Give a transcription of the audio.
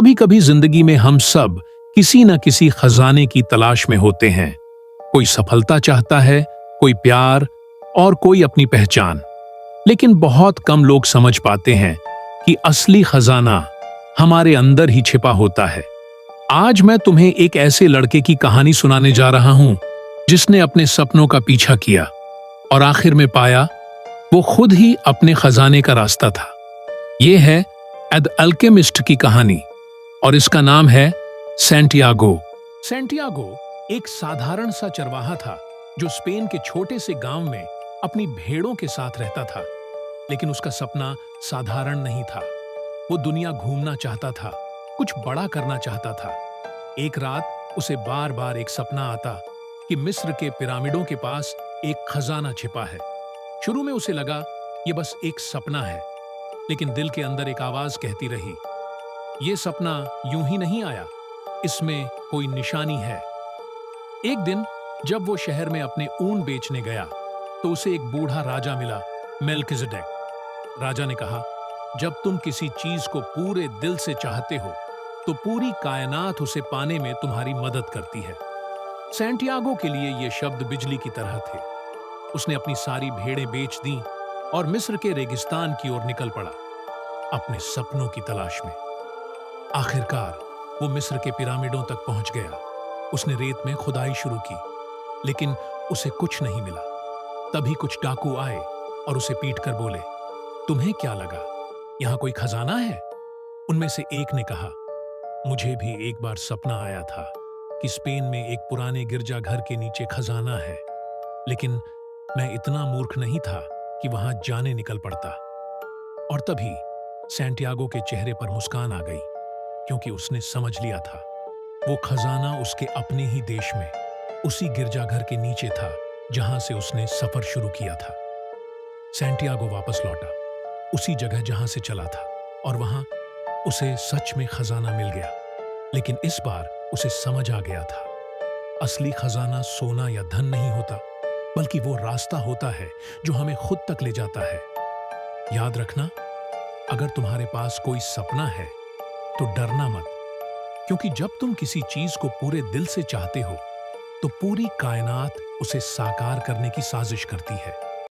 कभी कभी जिंदगी में हम सब किसी न किसी खजाने की तलाश में होते हैं। कोई सफलता चाहता है, कोई प्यार और कोई अपनी पहचान। लेकिन बहुत कम लोग समझ पाते हैं कि असली खजाना हमारे अंदर ही छिपा होता है। आज मैं तुम्हें एक ऐसे लड़के की कहानी सुनाने जा रहा हूं जिसने अपने सपनों का पीछा किया और आखिर में पाया वो खुद ही अपने खजाने का रास्ता था। यह है द अल्केमिस्ट की कहानी और इसका नाम है सैंटियागो। सैंटियागो एक साधारण सा चरवाहा था जो स्पेन के छोटे से गांव में अपनी भेड़ों के साथ रहता था। लेकिन उसका सपना साधारण नहीं था। वो दुनिया घूमना चाहता था, कुछ बड़ा करना चाहता था। एक रात उसे बार बार एक सपना आता कि मिस्र के पिरामिडों के पास एक खजाना छिपा है। शुरू में उसे लगा ये बस एक सपना है, लेकिन दिल के अंदर एक आवाज कहती रही, ये सपना यूं ही नहीं आया, इसमें कोई निशानी है। एक दिन जब वो शहर में अपने ऊन बेचने गया तो उसे एक बूढ़ा राजा मिला, मेल्किजेडेक। राजा ने कहा, जब तुम किसी चीज को पूरे दिल से चाहते हो तो पूरी कायनात उसे पाने में तुम्हारी मदद करती है। सैंटियागो के लिए ये शब्द बिजली की तरह थे। उसने अपनी सारी भेड़ें बेच दी और मिस्र के रेगिस्तान की ओर निकल पड़ा, अपने सपनों की तलाश में। आखिरकार वो मिस्र के पिरामिडों तक पहुंच गया। उसने रेत में खुदाई शुरू की, लेकिन उसे कुछ नहीं मिला। तभी कुछ डाकू आए और उसे पीटकर बोले, तुम्हें क्या लगा, यहां कोई खजाना है? उनमें से एक ने कहा, मुझे भी एक बार सपना आया था कि स्पेन में एक पुराने गिरजाघर के नीचे खजाना है, लेकिन मैं इतना मूर्ख नहीं था कि वहां जाने निकल पड़ता। और तभी सैंटियागो के चेहरे पर मुस्कान आ गई, क्योंकि उसने समझ लिया था वो खजाना उसके अपने ही देश में, उसी गिरजाघर के नीचे था जहां से उसने सफर शुरू किया था। सैंटियागो वापस लौटा, उसी जगह जहां से चला था, और वहां उसे सच में खजाना मिल गया। लेकिन इस बार उसे समझ आ गया था, असली खजाना सोना या धन नहीं होता, बल्कि वो रास्ता होता है जो हमें खुद तक ले जाता है। याद रखना, अगर तुम्हारे पास कोई सपना है तो डरना मत, क्योंकि जब तुम किसी चीज को पूरे दिल से चाहते हो तो पूरी कायनात उसे साकार करने की साजिश करती है।